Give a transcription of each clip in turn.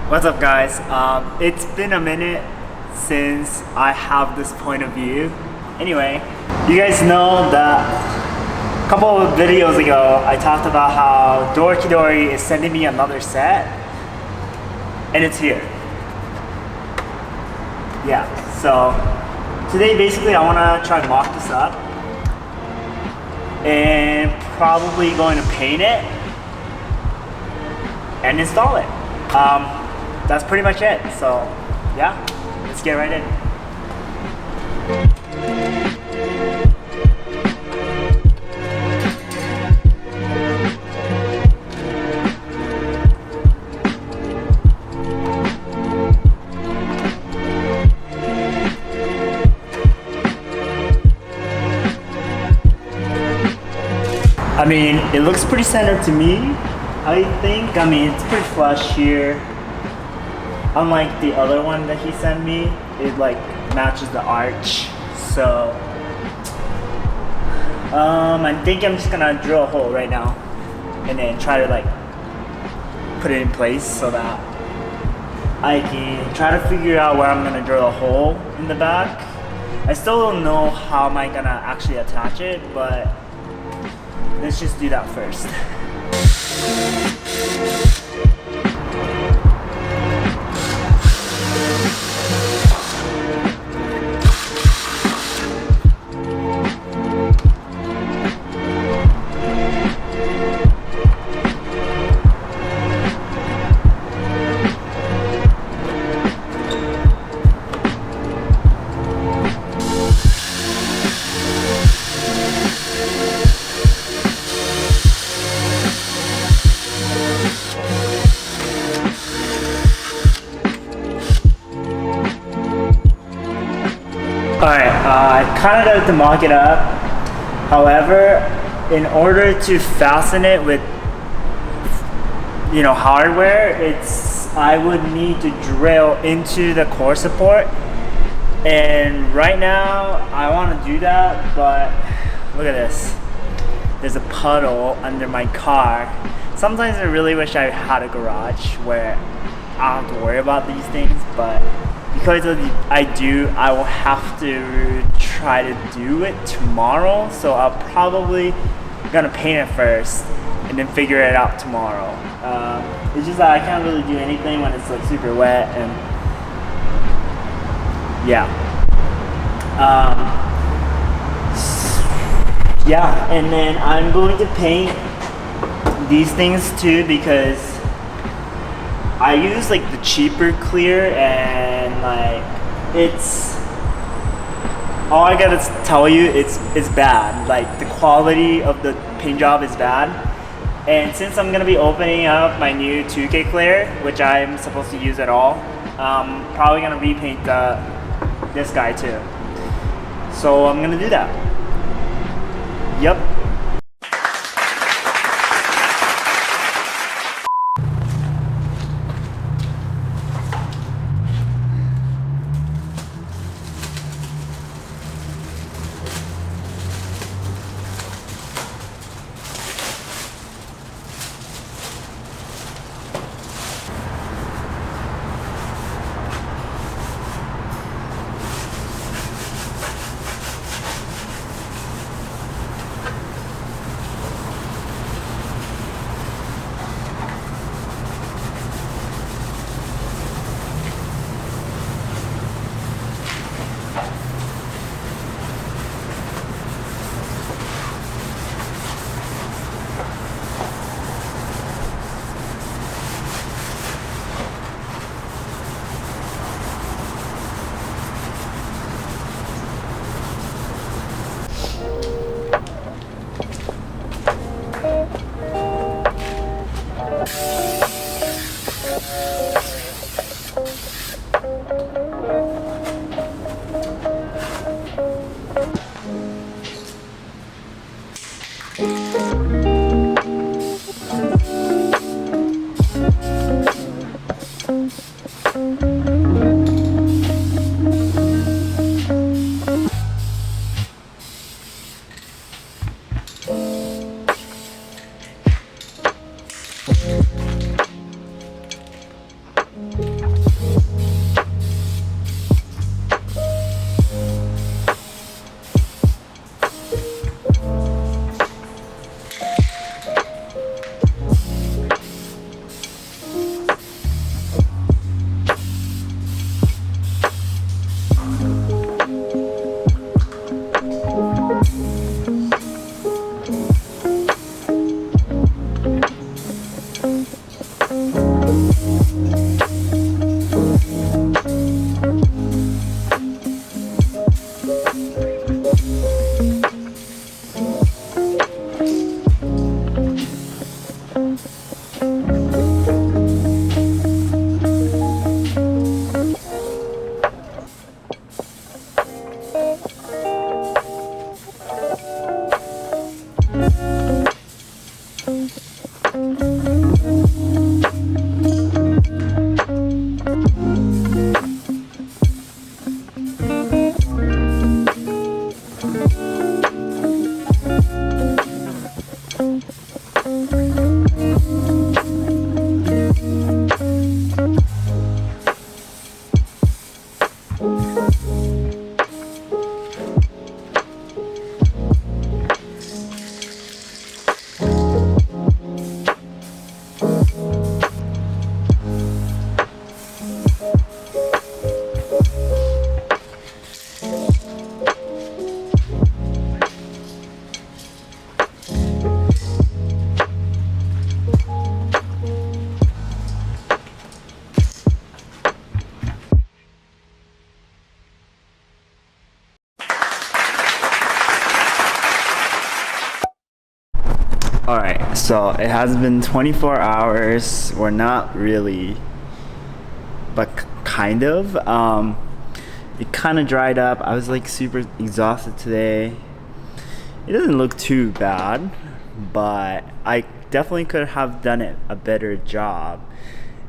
What's up, guys? It's been a minute since I have this point of view. Anyway, you guys know that a couple of videos ago I talked about how Dora is sending me another set, and it's here. Yeah, so today basically I want to try to mock this up and probably going to paint it and install it. That's pretty much it. So yeah, let's get right in. I mean, it looks pretty centered to me, I think. I mean, it's pretty flush here. Unlike the other one that he sent me, it like matches the arch. So I think I'm just gonna drill a hole right now and then try to like put it in place so that I can try to figure out where I'm gonna drill a hole in the back. I still don't know how am I gonna actually attach it, but let's just do that first. Alright, I kind of got to mock it up. However, in order to fasten it with, hardware, I would need to drill into the core support. And right now, I want to do that, but look at this. There's a puddle under my car. Sometimes I really wish I had a garage where I don't have to worry about these things, but because I will have to try to do it tomorrow, so I'll probably gonna paint it first and then figure it out tomorrow. It's just that I can't really do anything when it's like super wet, and yeah. Yeah, and then I'm going to paint these things too because I use like the cheaper clear, and like it's all I gotta tell you, it's bad. Like the quality of the paint job is bad. And since I'm gonna be opening up my new 2K clear, which I'm supposed to use at all, probably gonna repaint this guy too. So I'm gonna do that. Yep. Alright, so it has been 24 hours. We're not really, but kind of. It kind of dried up. I was like super exhausted today. It doesn't look too bad, but I definitely could have done it a better job.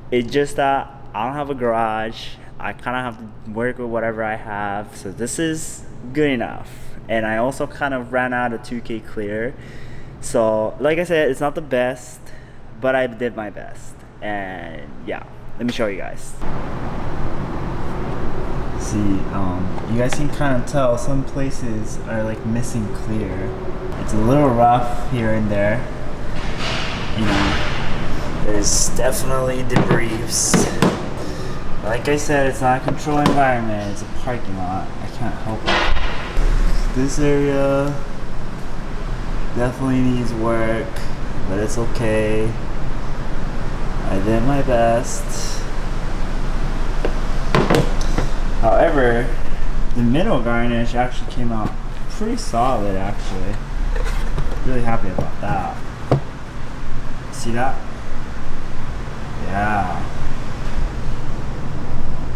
It's just that I don't have a garage. I kind of have to work with whatever I have. So this is good enough. And I also kind of ran out of 2K clear. So like I said, it's not the best, but I did my best. And yeah, let me show you guys. See, you guys can kind of tell some places are like missing clear. It's a little rough here and there. You know, there's definitely debris. Like I said, it's not a controlled environment, it's a parking lot. I can't help it. This area definitely needs work, but it's okay. I did my best. However, the middle garnish actually came out pretty solid actually. Really happy about that. See that? Yeah.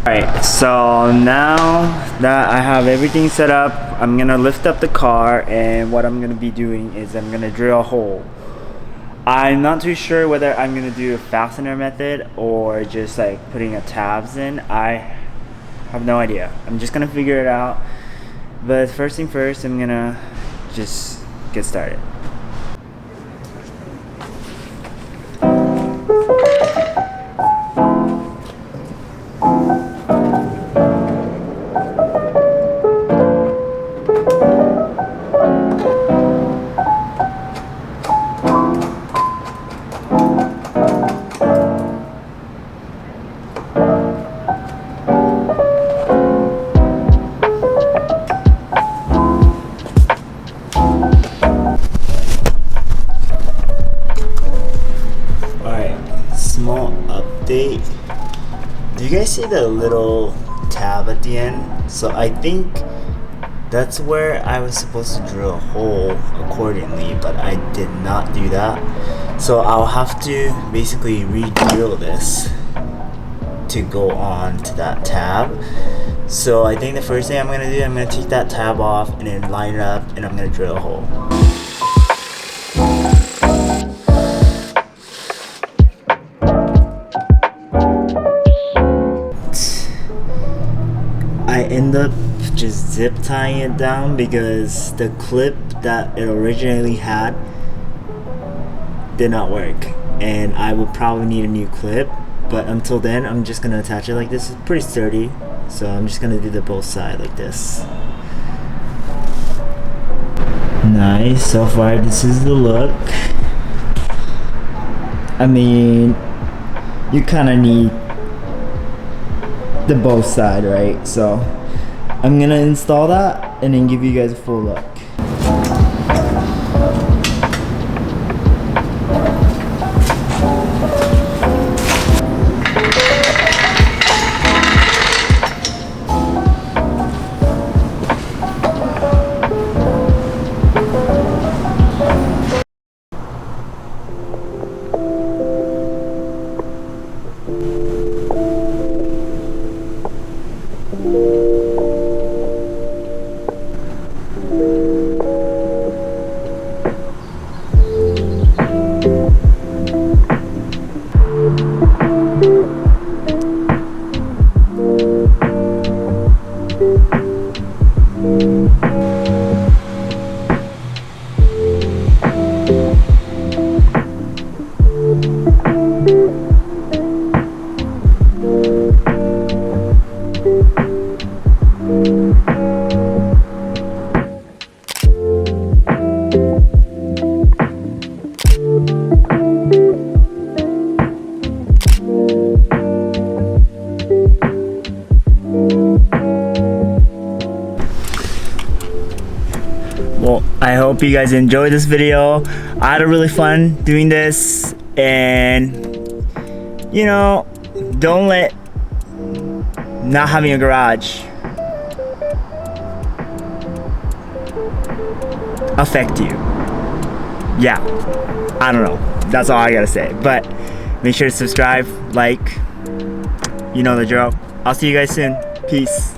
Alright, so now that I have everything set up, I'm gonna lift up the car, and what I'm gonna be doing is I'm gonna drill a hole. I'm not too sure whether I'm gonna do a fastener method or just like putting a tabs in. I have no idea. I'm just gonna figure it out. But first thing first, I'm gonna just get started. Do you guys see the little tab at the end? So I think that's where I was supposed to drill a hole accordingly, but I did not do that. So I'll have to basically re-drill this to go on to that tab. So I think the first thing I'm gonna do, I'm gonna take that tab off and then line it up, and I'm gonna drill a hole. I end up just zip tying it down because the clip that it originally had did not work, and I would probably need a new clip. But until then, I'm just gonna attach it like this. It's pretty sturdy, so I'm just gonna do the both sides like this. Nice. So far, this is the look. I mean, you kind of need the both side, right? So I'm gonna install that and then give you guys a full look. Well, I hope you guys enjoyed this video. I had a really fun doing this, and you know, don't let not having a garage affect you. Yeah, I don't know. That's all I gotta say. But make sure to subscribe, like, you know the drill. I'll see you guys soon. Peace.